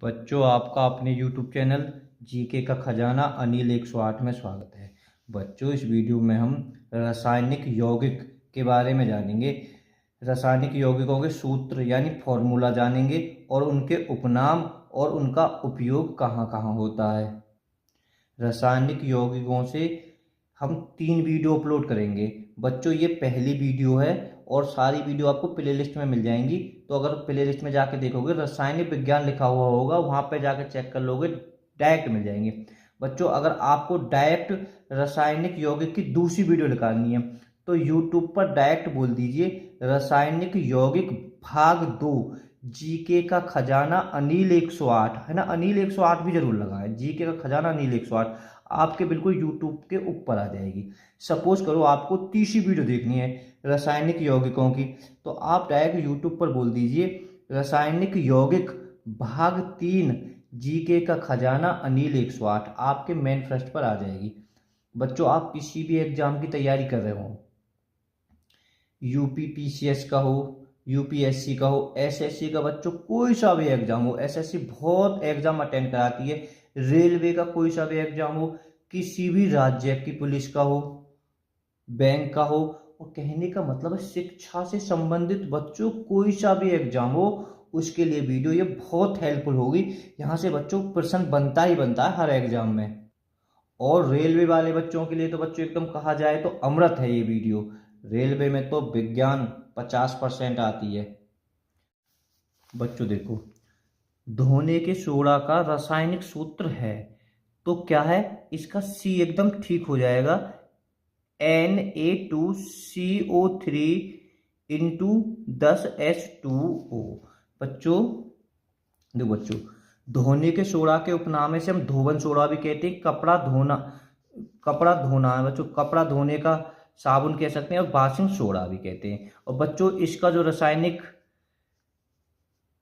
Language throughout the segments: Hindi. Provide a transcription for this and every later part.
बच्चों, आपका अपने YouTube चैनल जीके का खजाना अनिल 108 में स्वागत है। बच्चों, इस वीडियो में हम रासायनिक यौगिक के बारे में जानेंगे। रासायनिक यौगिकों के सूत्र यानी फॉर्मूला जानेंगे और उनके उपनाम और उनका उपयोग कहाँ कहाँ होता है। रासायनिक यौगिकों से हम 3 वीडियो अपलोड करेंगे। बच्चों, ये पहली वीडियो है और सारी वीडियो आपको प्लेलिस्ट में मिल जाएंगी। तो अगर प्लेलिस्ट में जाके देखोगे रासायनिक विज्ञान लिखा हुआ होगा, वहाँ पे जाके चेक कर लोगे, डायरेक्ट मिल जाएंगे। बच्चों, अगर आपको डायरेक्ट रासायनिक यौगिक की दूसरी वीडियो निकालनी है तो यूट्यूब पर डायरेक्ट बोल दीजिए रासायनिक यौगिक भाग 2 जीके का खजाना अनिल 108, है ना। अनिल 108 भी जरूर लगाएं, जीके का खजाना अनिल 108 आपके बिल्कुल यूट्यूब के ऊपर आ जाएगी। सपोज करो आपको तीसरी वीडियो देखनी है रासायनिक यौगिकों की, तो आप डायरेक्ट यूट्यूब पर बोल दीजिए रासायनिक यौगिक भाग 3 जीके का खजाना अनिल 108, आपके मेन फर्स्ट पर आ जाएगी। बच्चों, आप किसी भी एग्जाम की तैयारी कर रहे हो, यूपीपीसीएस का हो, यूपीएससी का हो, एसएससी का, बच्चों कोई सा भी एग्जाम हो, एसएससी बहुत एग्जाम अटेंड कराती है, रेलवे का कोई सा भी एग्जाम हो, किसी भी राज्य की पुलिस का हो, बैंक का हो, और कहने का मतलब है शिक्षा से संबंधित बच्चों कोई सा भी एग्जाम हो, उसके लिए वीडियो ये बहुत हेल्पफुल होगी। यहाँ से बच्चों प्रश्न बनता ही बनता है हर एग्जाम में। और रेलवे वाले बच्चों के लिए तो बच्चों एकदम कहा जाए तो अमृत है ये वीडियो। रेलवे में तो विज्ञान 50% आती है। बच्चों देखो, धोने के सोडा का रासायनिक सूत्र है तो क्या है, इसका सी एकदम ठीक हो जाएगा, Na2CO3 इंटू 10H2O। बच्चों देखो, बच्चों धोने के सोडा के उपनाम से हम धोवन सोडा भी कहते हैं, कपड़ा धोना है बच्चों, कपड़ा धोने का साबुन कह सकते हैं, और वॉशिंग सोडा भी कहते हैं। और बच्चों इसका जो रासायनिक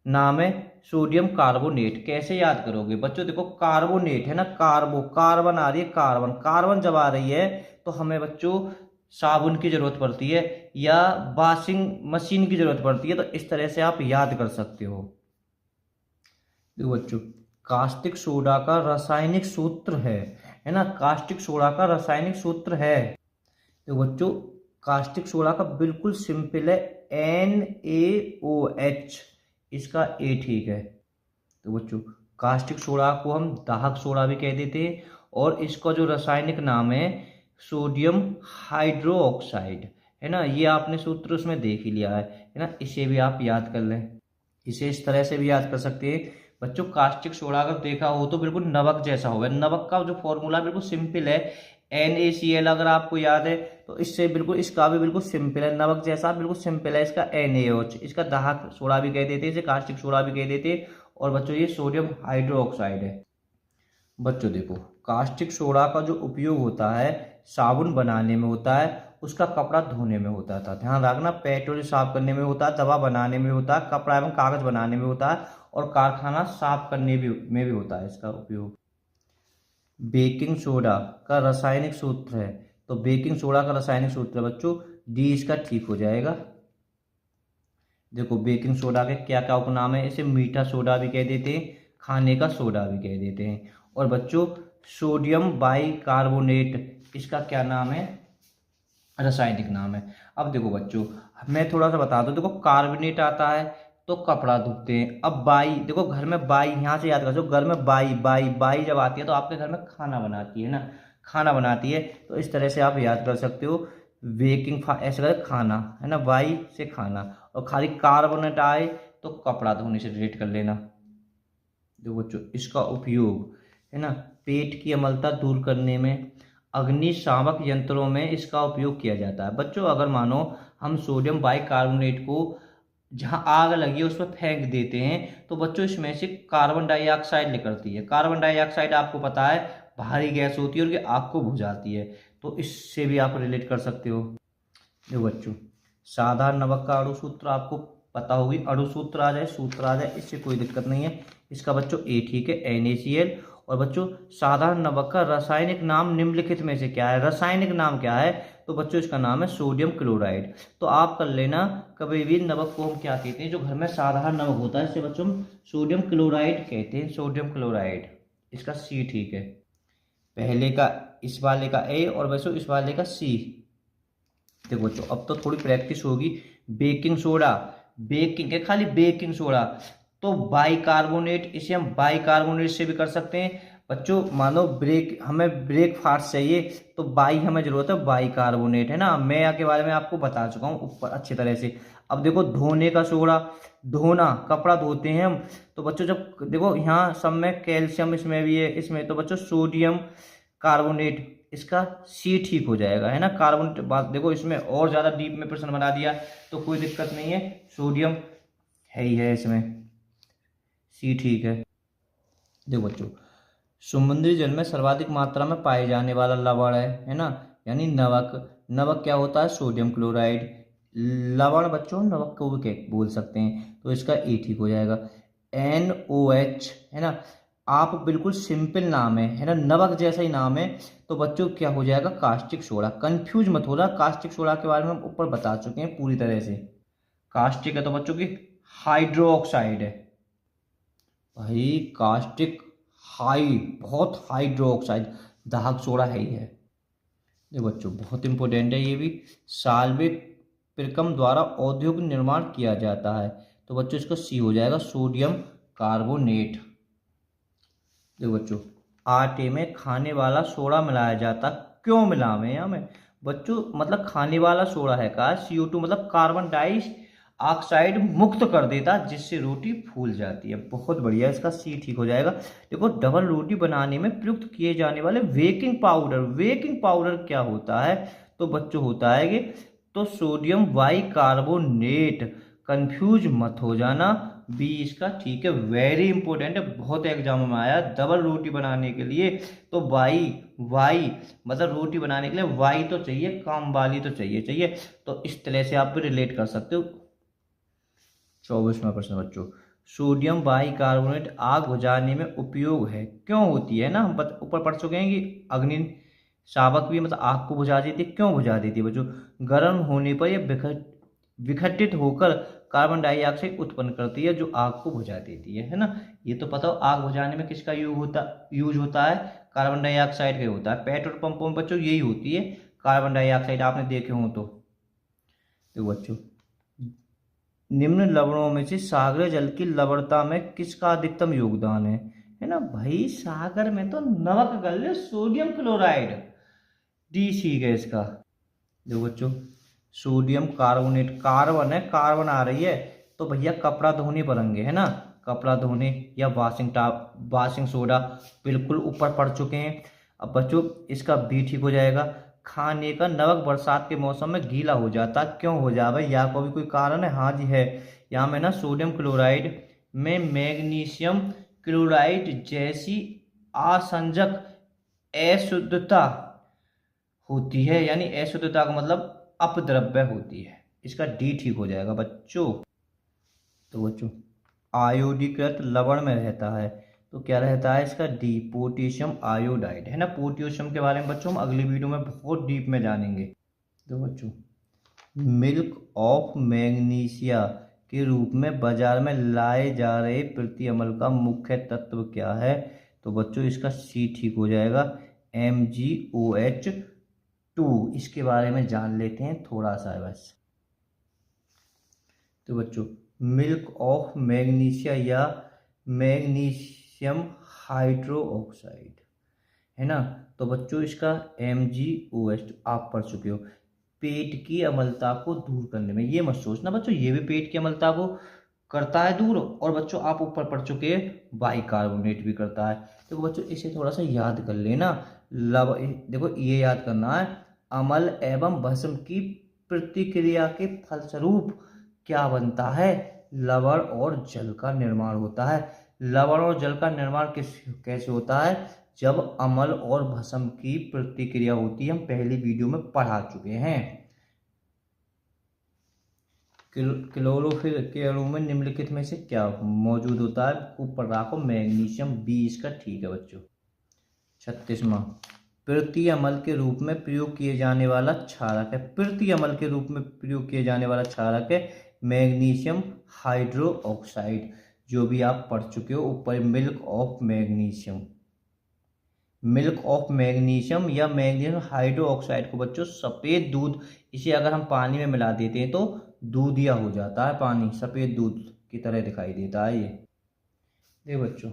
नाम है सोडियम कार्बोनेट। कैसे याद करोगे बच्चों, देखो कार्बोनेट है ना, कार्बन आ रही है, कार्बन जब आ रही है तो हमें बच्चों साबुन की जरूरत पड़ती है या वॉशिंग मशीन की जरूरत पड़ती है। तो इस तरह से आप याद कर सकते हो। देखो बच्चों, कास्टिक सोडा का रासायनिक सूत्र है ना, कास्टिक सोडा का रासायनिक सूत्र है। तो बच्चों कास्टिक सोडा का बिल्कुल सिंपल है, NaOH, इसका ए ठीक है। तो बच्चों कास्टिक सोडा को हम दाहक सोडा भी कह देते हैं, और इसका जो रासायनिक नाम है सोडियम हाइड्रोक्साइड, है ना। ये आपने सूत्र उसमें देख ही लिया है ना, इसे भी आप याद कर लें। इसे इस तरह से भी याद कर सकते हैं बच्चों, कास्टिक सोडा अगर देखा हो तो बिल्कुल नमक जैसा होगा। नमक का जो फॉर्मूला बिल्कुल सिंपल है, NaCl, अगर आपको याद है तो इससे बिल्कुल इसका भी बिल्कुल सिंपल है, नमक जैसा बिल्कुल सिंपल है इसका NaOH। इसका दाहक सोडा भी कह देते हैं, इसे कास्टिक सोडा भी कह देते हैं। और बच्चों ये सोडियम हाइड्रोक्साइड है। बच्चों देखो, कास्टिक सोडा का जो उपयोग होता है साबुन बनाने में होता है, उसका कपड़ा धोने में होता था। ध्यान रखना, पेट्रोल साफ करने में होता है, दवा बनाने में होता है, कपड़ा एवं कागज बनाने में होता है, और कारखाना साफ करने में भी होता है इसका उपयोग। बेकिंग सोडा का रासायनिक सूत्र है, तो बेकिंग सोडा का रासायनिक सूत्र है बच्चों डी, इसका ठीक हो जाएगा। देखो बेकिंग सोडा के क्या क्या उपनाम है, इसे मीठा सोडा भी कह देते हैं, खाने का सोडा भी कह देते हैं। और बच्चों सोडियम बाइकार्बोनेट, इसका क्या नाम है, रासायनिक नाम है। अब देखो बच्चों, मैं थोड़ा सा बता दूं, देखो कार्बोनेट आता है तो कपड़ा धोते हैं। अब बाई, देखो घर में बाई, यहाँ से याद कर, घर में बाई बाई बाई जब आती है तो आपके घर में खाना बनाती है ना, खाना बनाती है। तो इस तरह से आप याद कर सकते हो, बेकिंग ऐसे कर खाना, है ना, बाई से खाना, और खाली कार्बोनेट आए तो कपड़ा धोने से रिलेट कर लेना। देखो बच्चों इसका उपयोग है ना, पेट की अम्लता दूर करने में, अग्निशामक यंत्रों में इसका उपयोग किया जाता है। बच्चों अगर मानो हम सोडियम बाइकार्बोनेट को जहां आग लगी है उस पर फेंक देते हैं तो बच्चों इसमें से कार्बन डाइऑक्साइड निकलती है। कार्बन डाइऑक्साइड आपको पता है भारी गैस होती है और ये आग को बुझाती है, तो इससे भी आप रिलेट कर सकते हो। देखो बच्चों, साधारण नमक का अणु सूत्र आपको पता होगी, अणु सूत्र आ जाए, सूत्र आ जाए, इससे कोई दिक्कत नहीं है। इसका बच्चों ए ठीक है, NaCl। और बच्चों साधारण नमक का रासायनिक नाम निम्नलिखित में से क्या है, रासायनिक नाम क्या है, तो बच्चों इसका नाम है सोडियम क्लोराइड। तो आप कर लेना, कभी भी नमक को हम क्या कहते हैं, जो घर में साधारण नमक होता है इसे बच्चों हम सोडियम क्लोराइड कहते हैं, सोडियम क्लोराइड। इसका सी ठीक है, पहले का इस वाले का ए और बच्चों इस वाले का सी। देखो बच्चों अब तो थोड़ी प्रैक्टिस होगी। बेकिंग सोडा, बेकिंग है खाली बेकिंग सोडा, तो बाइकार्बोनेट, इसे हम बाइकार्बोनेट से भी कर सकते हैं। बच्चों मानो हमें ब्रेकफास्ट चाहिए तो हमें जरूरत है बाइकार्बोनेट, है ना। मैं के बारे में आपको बता चुका हूँ ऊपर अच्छी तरह से। अब देखो धोने का सोडा, धोना कपड़ा धोते हैं हम, तो बच्चों जब देखो यहाँ सब में कैल्शियम इसमें भी है, इसमें तो बच्चों सोडियम कार्बोनेट, इसका सी ठीक हो जाएगा, है ना। कार्बोनेट बात देखो इसमें और ज़्यादा डीप में प्रश्न बना दिया तो कोई दिक्कत नहीं है, सोडियम है ही है इसमें, सी ठीक है। देखो बच्चों समुद्री जल में सर्वाधिक मात्रा में पाए जाने वाला लवण है ना, यानी नमक। नमक क्या होता है, सोडियम क्लोराइड। लवण बच्चों नमक को भी बोल सकते हैं, तो इसका ए ठीक हो जाएगा। NOH, है ना। आप बिल्कुल सिंपल नाम है ना, नमक जैसा ही नाम है, तो बच्चों क्या हो जाएगा, कास्टिक सोडा। कंफ्यूज मत होना, कास्टिक सोडा के बारे में हम ऊपर बता चुके हैं पूरी तरह से। कास्टिक है तो बच्चों की हाइड्रोक्साइड है भाई, कास्टिक बहुत हाइड्रोक्साइड, दाहक सोडा है ही है। ये बच्चों बहुत इंपॉर्टेंट है ये भी। साल्वेट प्रक्रम द्वारा औद्योगिक निर्माण किया जाता है, तो बच्चों इसका सी हो जाएगा, सोडियम कार्बोनेट। देखो बच्चों आटे में खाने वाला सोडा मिलाया जाता, क्यों मिलावे यहाँ में बच्चों, मतलब खाने वाला सोडा है का CO2 मतलब कार्बन डाई ऑक्साइड मुक्त कर देता, जिससे रोटी फूल जाती है। बहुत बढ़िया, इसका सी ठीक हो जाएगा। देखो डबल रोटी बनाने में प्रयुक्त किए जाने वाले बेकिंग पाउडर, बेकिंग पाउडर क्या होता है, तो बच्चों होता है कि तो सोडियम बाइकार्बोनेट। कंफ्यूज मत हो जाना, बी इसका ठीक है। वेरी इंपॉर्टेंट है, बहुत एग्जाम में आया डबल रोटी बनाने के लिए, तो वाई मतलब रोटी बनाने के लिए वाई तो चाहिए, काम वाली तो चाहिए। तो इस तरह से आप भी रिलेट कर सकते हो। 24वां प्रश्न बच्चों, सोडियम बाइकार्बोनेट आग बुझाने में उपयोग है, क्यों होती है ना, हम ऊपर पढ़ चुके हैं कि अग्नि शावक भी मतलब आग को बुझा देती है। क्यों बुझा देती है बच्चों, गर्म होने पर यह विघटित होकर कार्बन डाइऑक्साइड उत्पन्न करती है, जो आग को बुझा देती है ना। ये तो पता हो आग बुझाने में किसका यूज होता है, कार्बन डाइऑक्साइड का होता है। पेट्रोल पंपों में बच्चों यही होती है, कार्बन डाइऑक्साइड आपने देखे हो तो। देखो बच्चों निम्न लवणों में से सागरीय जल की लवणता में किसका अधिकतम योगदान है ना भाई। सागर में तो नमक गल सोडियम क्लोराइड, डी सी है इसका। देखो बच्चों सोडियम कार्बोनेट, कार्बन है, कार्बन आ रही है, तो भैया कपड़ा धोने पड़ेंगे, है ना। कपड़ा धोने या वाशिंग सोडा बिल्कुल ऊपर पड़ चुके हैं। अब बच्चों इसका बी ठीक हो जाएगा। खाने का नमक बरसात के मौसम में गीला हो जाता, क्यों हो जाए भाई, यहाँ को भी कोई कारण है, हाँ जी है। यहाँ में ना सोडियम क्लोराइड में मैग्नीशियम क्लोराइड जैसी असंजक अशुद्धता होती है, यानी अशुद्धता का मतलब अपद्रव्य होती है। इसका डी ठीक हो जाएगा बच्चों। तो बच्चों आयोडीकृत लवण में रहता है, तो क्या रहता है इसका डी, पोटेशियम आयोडाइड, है ना। पोटेशियम के बारे में बच्चों हम अगली वीडियो में बहुत डीप में जानेंगे। तो बच्चों मिल्क ऑफ मैग्नीशिया के रूप में बाजार में लाए जा रहे प्रति अम्ल का मुख्य तत्व क्या है, तो बच्चों इसका सी ठीक हो जाएगा, MgOH2। इसके बारे में जान लेते हैं थोड़ा सा बस। तो बच्चों मिल्क ऑफ मैग्नीशिया या मैग्नीशियम हाइड्रोक्साइड, है ना, तो बच्चों इसका MgOH2 आप पढ़ चुके हो। पेट की अम्लता को दूर करने में, ये मत सोचना बच्चों ये भी पेट की अम्लता को करता है दूर, और बच्चों आप ऊपर पढ़ चुके हैं बाइकार्बोनेट भी करता है। तो बच्चों इसे थोड़ा सा याद कर लेना। देखो ये याद करना है, अम्ल एवं भस्म की प्रतिक्रिया के फलस्वरूप क्या बनता है, लवण और जल का निर्माण होता है। लवण और जल का निर्माण कैसे होता है, जब अम्ल और भस्म की प्रतिक्रिया होती है, हम पहली वीडियो में पढ़ा चुके हैं। क्लोरोफिल के अणु में निम्नलिखित में से क्या मौजूद होता है, ऊपर राखो मैग्नीशियम, बी इसका ठीक है बच्चों। 36वां प्रति अम्ल के रूप में प्रयोग किए जाने वाला क्षारक है। प्रति अम्ल के रूप में प्रयोग किए जाने वाला क्षारक है मैग्नीशियम हाइड्रोक्साइड, जो भी आप पढ़ चुके हो ऊपर, milk of magnesium. Milk of magnesium या मैग्नीशियम हाइड्रोक्साइड को बच्चों सफ़ेद दूध, इसे अगर हम पानी में मिला देते हैं तो दूधिया हो जाता है, पानी सफ़ेद दूध की तरह दिखाई देता है ये बच्चों।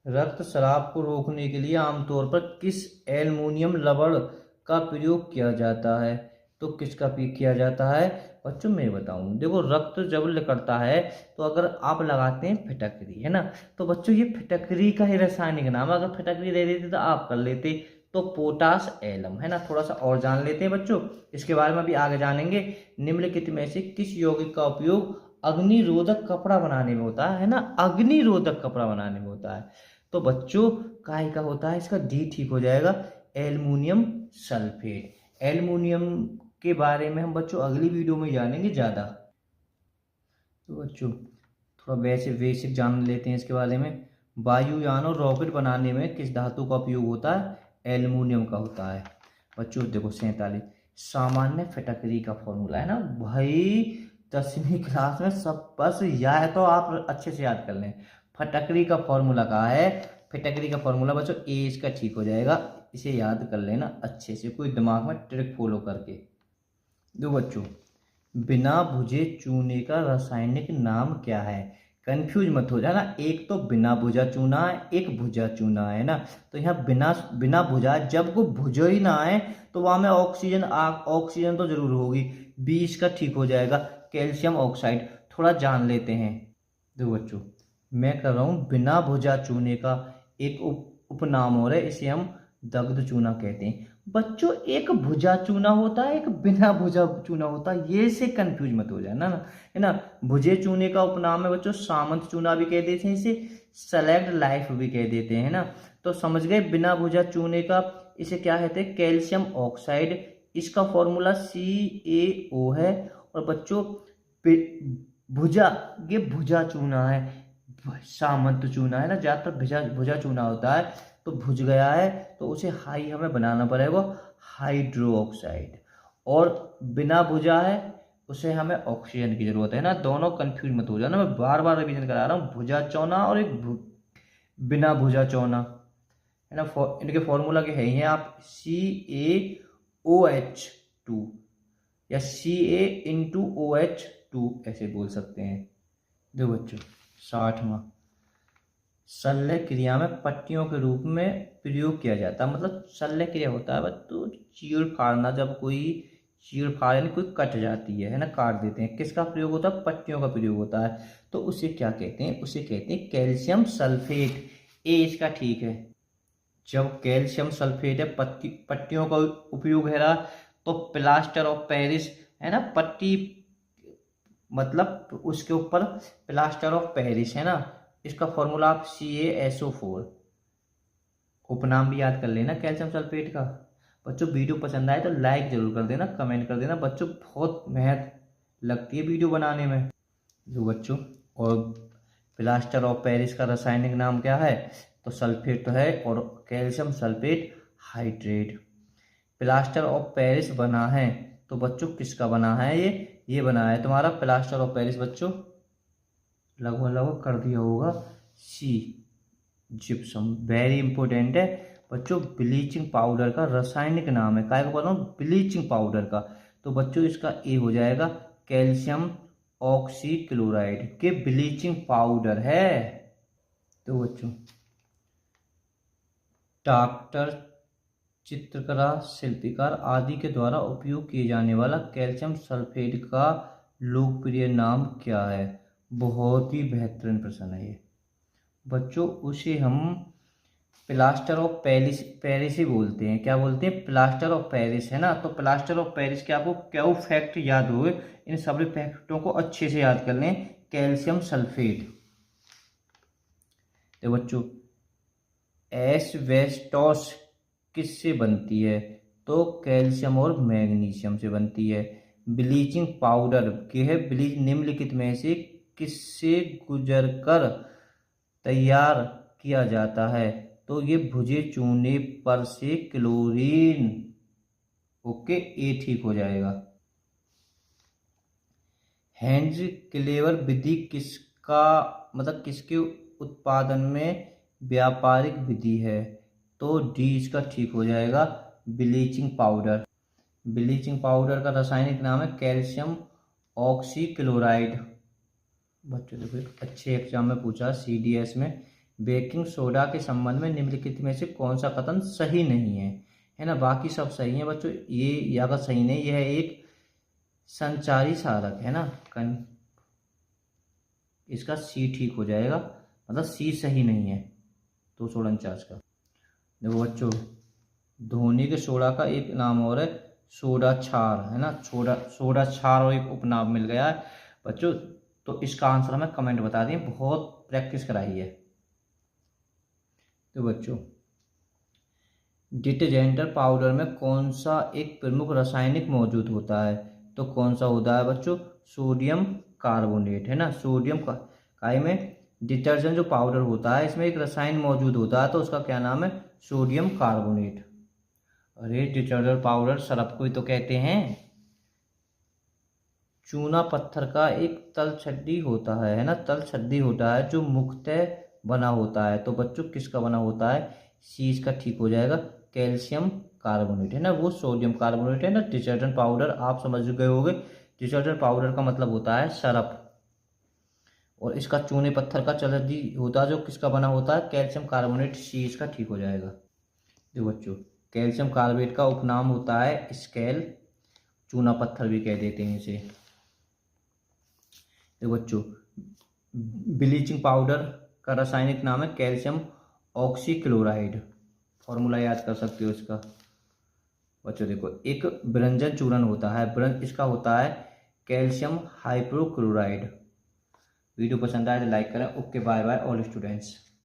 रक्त स्राव को रोकने के लिए आमतौर पर किस एल्युमिनियम रबड़ का प्रयोग किया जाता है? तो किसका प्रयोग किया जाता है बच्चों, मैं बताऊं। देखो, रक्त जब निकलता है तो अगर आप लगाते हैं फिटकरी, है ना, तो बच्चों ये फिटकरी का ही रासायनिक नाम है। अगर फिटकरी दे देते तो आप कर लेते, तो पोटास एलम, है ना। थोड़ा सा और जान लेते हैं बच्चों, इसके बारे में भी आगे जानेंगे। निम्नलिखित में से किस यौगिक का उपयोग अग्निरोधक कपड़ा बनाने में होता है ना, अग्निरोधक कपड़ा बनाने में होता है? तो बच्चों काय का होता है, इसका डी ठीक हो जाएगा, एल्युमिनियम सल्फेट। एल्युमिनियम के बारे में हम बच्चों अगली वीडियो में जानेंगे ज़्यादा। तो बच्चों थोड़ा वैसे बेसिक जान लेते हैं इसके बारे में। वायुयान और रॉकेट बनाने में किस धातु का उपयोग होता है? एल्युमिनियम का होता है बच्चों। देखो 47 सामान्य फिटकरी का फॉर्मूला है ना भाई, 10वीं क्लास में सब बस या है तो आप अच्छे से याद कर लें। फटकरी का फॉर्मूला कहा है, फिटकरी का फॉर्मूला बच्चों ए, इसका ठीक हो जाएगा, इसे याद कर लेना अच्छे से, कोई दिमाग में ट्रिक फॉलो करके। दो बच्चों, बिना भुजे चूने का रासायनिक नाम क्या है? कंफ्यूज मत हो जाना, एक तो बिना भुजा चूना है, एक भुजा चूना है ना। तो यहाँ बिना भुजा, जब को भुजो ही ना है तो वहां में ऑक्सीजन तो जरूर होगी, बी इसका ठीक हो जाएगा, कैल्शियम ऑक्साइड। थोड़ा जान लेते हैं। दो बच्चों, मैं कर रहा हूँ बिना भुजा चूने का एक उपनाम और है, इसे हम दग्ध चूना कहते हैं। बच्चों एक भुजा चूना होता है, एक बिना भुजा चूना होता है, ये से कंफ्यूज मत हो जाना ना, है ना। भुजे चूने का उपनाम है बच्चों सामंत चूना भी कह देते हैं, इसे सेलेक्ट लाइफ भी कह देते हैं ना। तो समझ गए, बिना भुजा चूने का इसे क्या कहते हैं? Calcium oxide. इसका फॉर्मूला CaO है। और बच्चों भुजा, ये भुजा चूना है, सामंत चूना है ना, ज्यादातर भुजा चूना होता है। तो भुज गया है तो उसे हाई हमें बनाना पड़ेगा, हाइड्रोक्साइड। और बिना भुजा है उसे हमें ऑक्सीजन की जरूरत है ना। दोनों कंफ्यूज मत हो जाना, मैं बार बार रिवीजन करा रहा हूँ, भुजा चौना और एक बिना भुजा चौना, है ना। इनके फॉर्मूला के है ही हैं, आप CaOH2 या Ca*OH2 ऐसे बोल सकते हैं। दो बच्चों 60वां, शल्य क्रिया में पट्टियों के रूप में प्रयोग किया जाता है। मतलब शल्य क्रिया होता है तो चीड़ फाड़ना, जब कोई चीड़ फाड़ यानी कोई कट जाती है ना, काट देते हैं, किसका प्रयोग होता है? पट्टियों का प्रयोग होता है। तो उसे क्या कहते हैं? उसे कहते हैं कैल्शियम सल्फेट। ए इसका ठीक है। जब कैल्शियम सल्फेट है पट्टियों का उपयोग है रहा, तो प्लास्टर ऑफ पेरिस है ना, पट्टी मतलब उसके ऊपर प्लास्टर ऑफ पेरिस है ना, इसका फॉर्मूला आप CaSO4। उपनाम भी याद कर लेना कैल्शियम सल्फेट का। बच्चों वीडियो पसंद आए तो लाइक जरूर कर देना, कमेंट कर देना बच्चों, बहुत मेहनत लगती है वीडियो बनाने में। जो बच्चों, और प्लास्टर ऑफ पेरिस का रासायनिक नाम क्या है? तो सल्फेट तो है, और calcium sulphate hydrate. Plaster of Paris बना है तो बच्चों किसका बना है? ये बना है तुम्हारा प्लास्टर ऑफ पेरिस बच्चों, लगभग कर दिया होगा, सी जिप्सम। वेरी इंपॉर्टेंट है बच्चों, ब्लीचिंग पाउडर का रासायनिक नाम है, काय को बोल रहा हूँ? ब्लीचिंग पाउडर का। तो बच्चों इसका ए हो जाएगा, कैल्शियम ऑक्सीक्लोराइड के ब्लीचिंग पाउडर है। तो बच्चों डॉक्टर, चित्रकला, शिल्पकार आदि के द्वारा उपयोग किए जाने वाला कैल्शियम सल्फेट का लोकप्रिय नाम क्या है? बहुत ही बेहतरीन प्रश्न है ये बच्चों। उसे हम प्लास्टर ऑफ पेरिस ही बोलते हैं। क्या बोलते हैं? प्लास्टर ऑफ पेरिस, है ना। तो प्लास्टर ऑफ पेरिस के आपको क्या फैक्ट याद हुए, इन सभी फैक्टों को अच्छे से याद कर लें। कैल्शियम सल्फेट, तो बच्चों एस्बेस्टॉस किससे बनती है? तो कैल्शियम और मैग्नीशियम से बनती है। ब्लीचिंग पाउडर के है, ब्लीच निम्नलिखित में से किससे गुजरकर तैयार किया जाता है? तो ये भुजे चूने पर से क्लोरीन। ओके, ए ठीक हो जाएगा। हेंज क्लेवर विधि किसका मतलब किसके उत्पादन में व्यापारिक विधि है? तो डी इसका ठीक हो जाएगा, ब्लीचिंग पाउडर। ब्लीचिंग पाउडर का रासायनिक नाम है कैल्शियम ऑक्सीक्लोराइड। बच्चों देखो एक अच्छे एग्जाम में पूछा CDS में, बेकिंग सोडा के संबंध में निम्नलिखित में से कौन सा कथन सही नहीं है ना? बाकी सब सही है बच्चों, ये अगर सही नहीं, यह एक संचारी साधक है ना, इसका सी ठीक हो जाएगा, मतलब सी सही नहीं है 249 का। देखो बच्चों, धोनी के सोडा का एक नाम और है सोडा क्षार, है ना, सोडा क्षार और एक उपनाम मिल गया है बच्चों। तो इसका आंसर हमें कमेंट बता दें, बहुत प्रैक्टिस कराई है। तो बच्चों, डिटर्जेंट पाउडर में कौन सा एक प्रमुख रासायनिक मौजूद होता है? तो कौन सा होता है बच्चों? सोडियम कार्बोनेट, है ना। सोडियम काई में डिटर्जेंट जो पाउडर होता है इसमें एक रसायन मौजूद होता है, तो उसका क्या नाम है? Sodium carbonate. अरे डिटर्जेंट पाउडर सरफ को ही तो कहते हैं। चूना पत्थर का एक तल छड्डी होता है ना, तल छड्डी होता है जो मुख्यतः बना होता है, तो बच्चों किसका बना होता है? सी इसका ठीक हो जाएगा, कैल्शियम कार्बोनेट, है ना, वो सोडियम कार्बोनेट है ना। डिटर्जेंट पाउडर आप समझ गए होंगे, डिटर्जेंट पाउडर का मतलब होता है सरफ, और इसका चूने पत्थर का छड्डी होता है जो किसका बना होता है? कैल्शियम कार्बोनेट, सी इसका ठीक हो जाएगा। देखो बच्चों, कैल्शियम कार्बोनेट का उपनाम होता है स्केल, चूना पत्थर भी कह देते हैं इसे। देखो बच्चों, ब्लीचिंग पाउडर का रासायनिक नाम है कैल्शियम ऑक्सीक्लोराइड, फॉर्मूला याद कर सकते हो इसका। बच्चों देखो, एक व्यंजन चूर्ण होता है, इसका होता है कैल्शियम हाइपोक्लोराइड। वीडियो पसंद आए तो लाइक करें। Okay, bye bye all students.